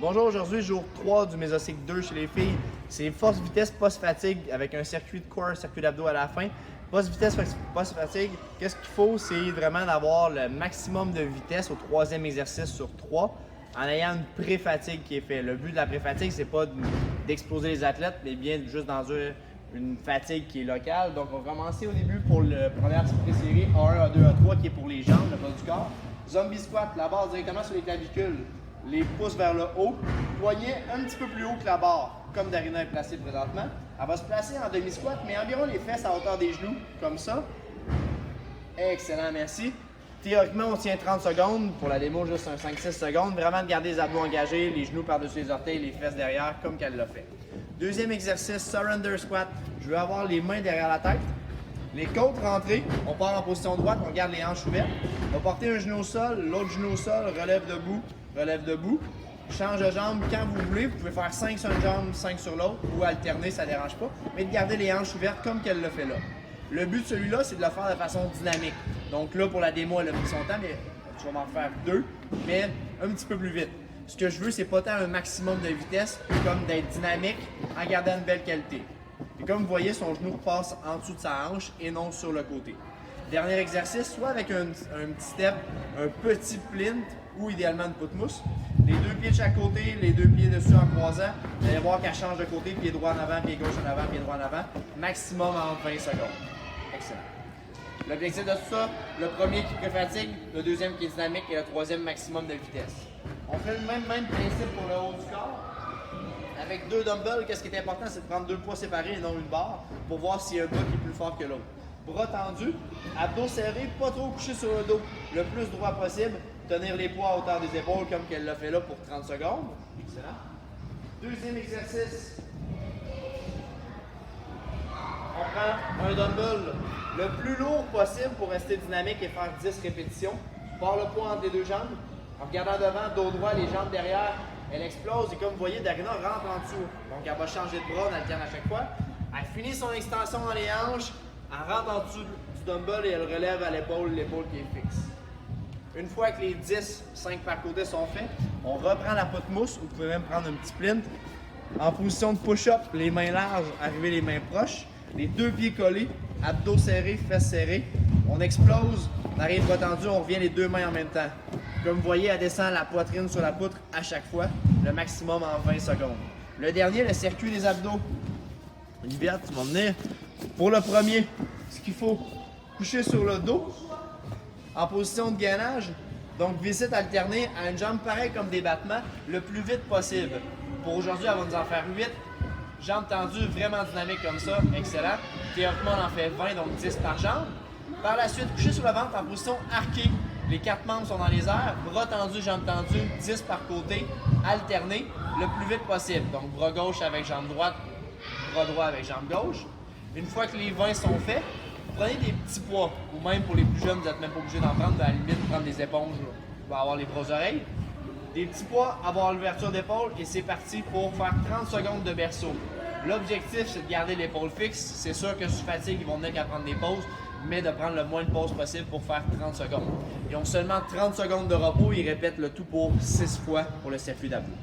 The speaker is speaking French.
Bonjour, aujourd'hui, jour 3 du Mesocycle 2 chez les filles. C'est force, vitesse, post-fatigue avec un circuit de core, un circuit d'abdos à la fin. Post-vitesse, post-fatigue, qu'est-ce qu'il faut? C'est vraiment d'avoir le maximum de vitesse au troisième exercice sur 3 en ayant une pré-fatigue qui est faite. Le but de la pré-fatigue, c'est pas d'exploser les athlètes, mais bien juste dans une fatigue qui est locale. Donc, on va commencer au début pour la première pré-série A1, A2, A3 qui est pour les jambes, le bas du corps. Zombie squat, la barre directement sur les clavicules. Les pouces vers le haut, poignet un petit peu plus haut que la barre, comme Darina est placée présentement. Elle va se placer en demi-squat, mais environ les fesses à hauteur des genoux, comme ça. Excellent, merci. Théoriquement, on tient 30 secondes. Pour la démo, juste un 5-6 secondes. Vraiment de garder les abdos engagés, les genoux par-dessus les orteils, les fesses derrière, comme qu'elle l'a fait. Deuxième exercice, surrender squat. Je veux avoir les mains derrière la tête. Les côtes rentrées, on part en position droite, on garde les hanches ouvertes. On va porter un genou au sol, l'autre genou au sol, relève debout. Change de jambe quand vous voulez. Vous pouvez faire 5 sur une jambe, 5 sur l'autre ou alterner, ça ne dérange pas. Mais de garder les hanches ouvertes comme qu'elle le fait là. Le but de celui-là, c'est de le faire de façon dynamique. Donc là, pour la démo, elle a pris son temps, mais tu vas m'en faire 2, mais un petit peu plus vite. Ce que je veux, c'est pas tant un maximum de vitesse, comme d'être dynamique en gardant une belle qualité. Et comme vous voyez, son genou passe en dessous de sa hanche et non sur le côté. Dernier exercice, soit avec un petit step, un petit plint ou idéalement une poutre-mousse. Les deux pieds de chaque côté, les deux pieds dessus en croisant. Vous allez voir qu'elle change de côté, pied droit en avant, pied gauche en avant, pied droit en avant. Maximum en 20 secondes. Excellent. L'objectif de tout ça, le premier qui pré-fatigue, le deuxième qui est dynamique et le troisième maximum de vitesse. On fait le même principe pour le haut du corps. Avec 2 dumbbells, qu'est-ce qui est important, c'est de prendre 2 poids séparés et non une barre pour voir s'il y a un bras qui est plus fort que l'autre. Bras tendus, abdos serrés, pas trop couchés sur le dos, le plus droit possible. Tenir les poids à hauteur des épaules comme qu'elle l'a fait là pour 30 secondes. Excellent. Deuxième exercice. On prend un dumbbell le plus lourd possible pour rester dynamique et faire 10 répétitions. Part le poids entre les deux jambes. En regardant devant, dos droit, les jambes derrière. Elle explose et comme vous voyez, Darina rentre en dessous. Donc elle va changer de bras, on alterne à chaque fois. Elle finit son extension dans les hanches, elle rentre en dessous du dumbbell et elle relève à l'épaule qui est fixe. Une fois que les 10, 5 par côté sont faits, on reprend la poutre-mousse, vous pouvez même prendre un petit plint. En position de push-up, les mains larges, arriver les mains proches, les deux pieds collés, abdos serrés, fesses serrées. On explose, on arrive bras tendu, on revient les deux mains en même temps. Comme vous voyez, elle descend la poitrine sur la poutre à chaque fois, le maximum en 20 secondes. Le dernier, le circuit des abdos. Olivia, tu vas venir. Pour le premier, ce qu'il faut, coucher sur le dos, en position de gainage. Donc, visite alternée à une jambe pareille comme des battements, le plus vite possible. Pour aujourd'hui, elle va nous en faire 8. Jambes tendues, vraiment dynamique comme ça, excellent. Théoriquement, on en fait 20, donc 10 par jambe. Par la suite, coucher sur le ventre en position arquée. Les 4 membres sont dans les airs, bras tendus, jambes tendues, 10 par côté, alterné, le plus vite possible. Donc bras gauche avec jambe droite, bras droit avec jambe gauche. Une fois que les 20 sont faits, prenez des petits poids, ou même pour les plus jeunes, vous n'êtes même pas obligé d'en prendre, à la limite, prendre des éponges, vous allez avoir les bras oreilles. Des petits poids, avoir l'ouverture d'épaule et c'est parti pour faire 30 secondes de berceau. L'objectif, c'est de garder l'épaule fixe. C'est sûr que sur fatigue, ils vont venir qu'à prendre des pauses, mais de prendre le moins de pauses possible pour faire 30 secondes. Ils ont seulement 30 secondes de repos, ils répètent le tout pour 6 fois pour le circuit d'abdos.